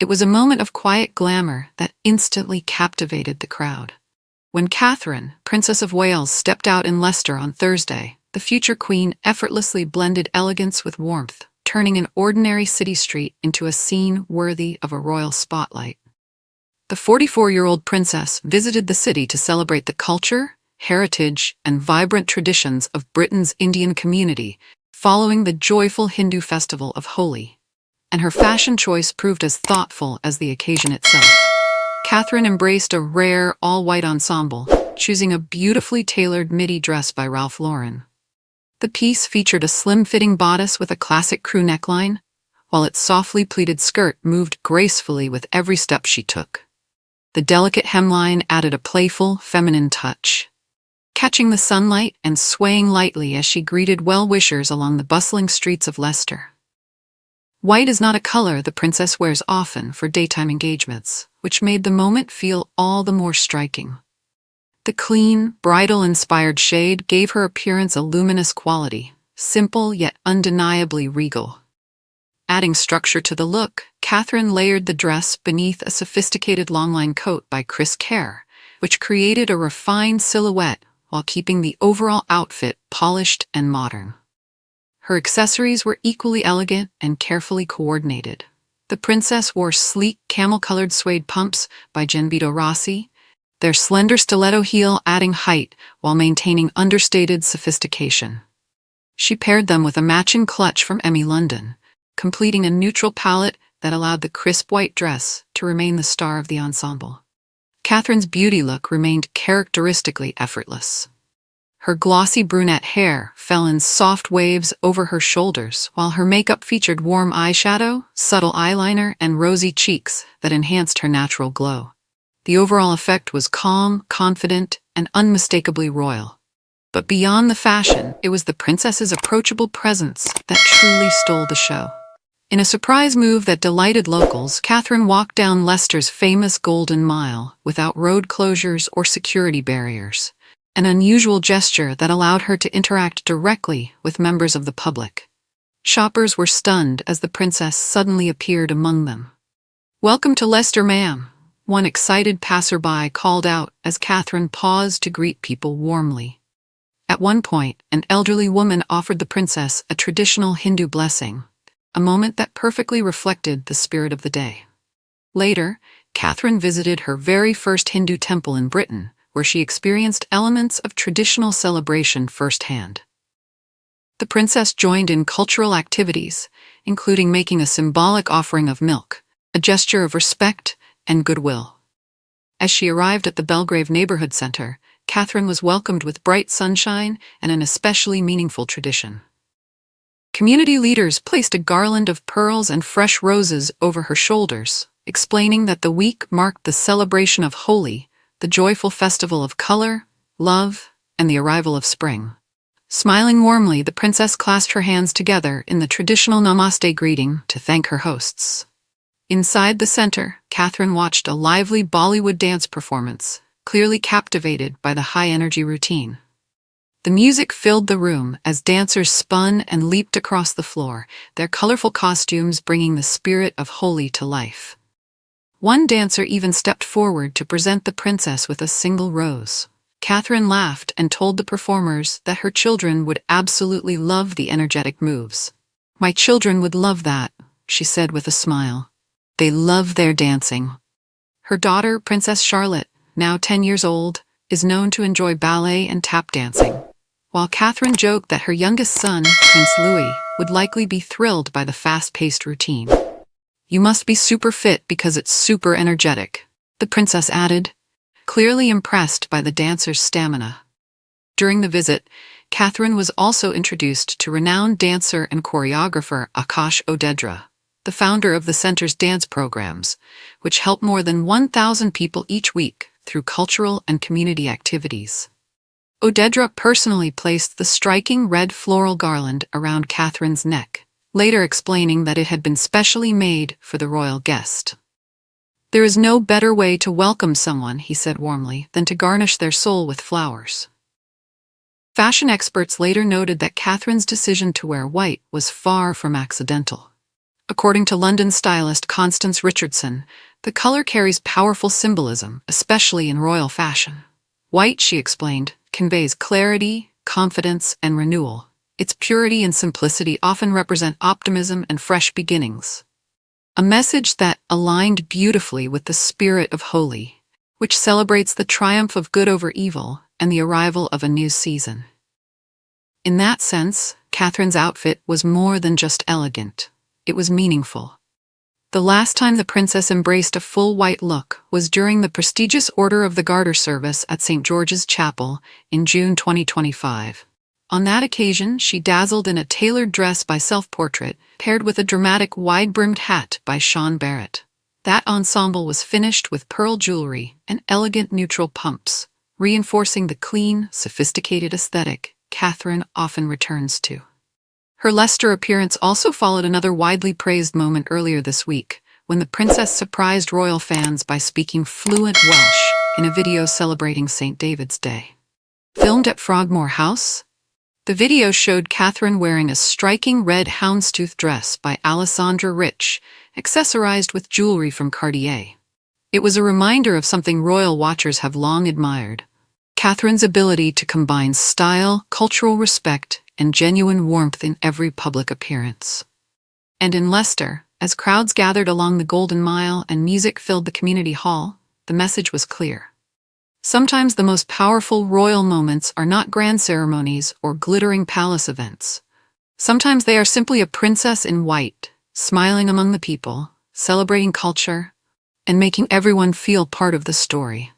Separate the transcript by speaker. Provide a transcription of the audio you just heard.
Speaker 1: It was a moment of quiet glamour that instantly captivated the crowd. When Catherine, Princess of Wales, stepped out in Leicester on Thursday, the future queen effortlessly blended elegance with warmth, turning an ordinary city street into a scene worthy of a royal spotlight. The 44-year-old princess visited the city to celebrate the culture, heritage, and vibrant traditions of Britain's Indian community, following the joyful Hindu festival of Holi. And her fashion choice proved as thoughtful as the occasion itself. Catherine embraced a rare all-white ensemble, choosing a beautifully tailored midi dress by Ralph Lauren. The piece featured a slim-fitting bodice with a classic crew neckline, while its softly pleated skirt moved gracefully with every step she took. The delicate hemline added a playful, feminine touch, catching the sunlight and swaying lightly as she greeted well-wishers along the bustling streets of Leicester. White is not a color the princess wears often for daytime engagements, which made the moment feel all the more striking. The clean, bridal-inspired shade gave her appearance a luminous quality, simple yet undeniably regal. Adding structure to the look, Catherine layered the dress beneath a sophisticated longline coat by Chris Kerr, which created a refined silhouette while keeping the overall outfit polished and modern. Her accessories were equally elegant and carefully coordinated. The princess wore sleek camel-colored suede pumps by Genvito Rossi, their slender stiletto heel adding height while maintaining understated sophistication. She paired them with a matching clutch from Emmy London, completing a neutral palette that allowed the crisp white dress to remain the star of the ensemble. Catherine's beauty look remained characteristically effortless. Her glossy brunette hair fell in soft waves over her shoulders, while her makeup featured warm eyeshadow, subtle eyeliner, and rosy cheeks that enhanced her natural glow. The overall effect was calm, confident, and unmistakably royal. But beyond the fashion, it was the princess's approachable presence that truly stole the show. In a surprise move that delighted locals, Catherine walked down Leicester's famous Golden Mile without road closures or security barriers, an unusual gesture that allowed her to interact directly with members of the public. Shoppers were stunned as the princess suddenly appeared among them. "Welcome to Leicester, ma'am," one excited passerby called out as Catherine paused to greet people warmly. At one point, an elderly woman offered the princess a traditional Hindu blessing, a moment that perfectly reflected the spirit of the day. Later, Catherine visited her very first Hindu temple in Britain, where she experienced elements of traditional celebration firsthand. The princess joined in cultural activities, including making a symbolic offering of milk, a gesture of respect and goodwill. As she arrived at the Belgrave Neighborhood Center, Catherine was welcomed with bright sunshine and an especially meaningful tradition. Community leaders placed a garland of pearls and fresh roses over her shoulders, explaining that the week marked the celebration of Holi, the joyful festival of color, love, and the arrival of spring. Smiling warmly, the princess clasped her hands together in the traditional Namaste greeting to thank her hosts. Inside the center, Catherine watched a lively Bollywood dance performance, clearly captivated by the high-energy routine. The music filled the room as dancers spun and leaped across the floor, their colorful costumes bringing the spirit of Holi to life. One dancer even stepped forward to present the princess with a single rose. Catherine laughed and told the performers that her children would absolutely love the energetic moves. "My children would love that," she said with a smile. "They love their dancing." Her daughter, Princess Charlotte, now 10 years old, is known to enjoy ballet and tap dancing, while Catherine joked that her youngest son, Prince Louis, would likely be thrilled by the fast-paced routine. "You must be super fit because it's super energetic," the princess added, clearly impressed by the dancers' stamina. During the visit, Catherine was also introduced to renowned dancer and choreographer Akash Odedra, the founder of the center's dance programs, which help more than 1,000 people each week through cultural and community activities. Odedra personally placed the striking red floral garland around Catherine's neck, later explaining that it had been specially made for the royal guest. "There is no better way to welcome someone," he said warmly, "than to garnish their soul with flowers." Fashion experts later noted that Catherine's decision to wear white was far from accidental. According to London stylist Constance Richardson, the color carries powerful symbolism, especially in royal fashion. White, she explained, conveys clarity, confidence, and renewal. Its purity and simplicity often represent optimism and fresh beginnings. A message that aligned beautifully with the spirit of Holy, which celebrates the triumph of good over evil and the arrival of a new season. In that sense, Catherine's outfit was more than just elegant. It was meaningful. The last time the princess embraced a full white look was during the prestigious Order of the Garter service at St. George's Chapel in June 2025. On that occasion, she dazzled in a tailored dress by Self-Portrait, paired with a dramatic wide-brimmed hat by Sean Barrett. That ensemble was finished with pearl jewelry and elegant neutral pumps, reinforcing the clean, sophisticated aesthetic Catherine often returns to. Her Leicester appearance also followed another widely praised moment earlier this week, when the princess surprised royal fans by speaking fluent Welsh in a video celebrating St. David's Day. Filmed at Frogmore House, the video showed Catherine wearing a striking red houndstooth dress by Alessandra Rich, accessorized with jewelry from Cartier. It was a reminder of something royal watchers have long admired: Catherine's ability to combine style, cultural respect, and genuine warmth in every public appearance. And in Leicester, as crowds gathered along the Golden Mile and music filled the community hall, the message was clear. Sometimes the most powerful royal moments are not grand ceremonies or glittering palace events. Sometimes they are simply a princess in white, smiling among the people, celebrating culture, and making everyone feel part of the story.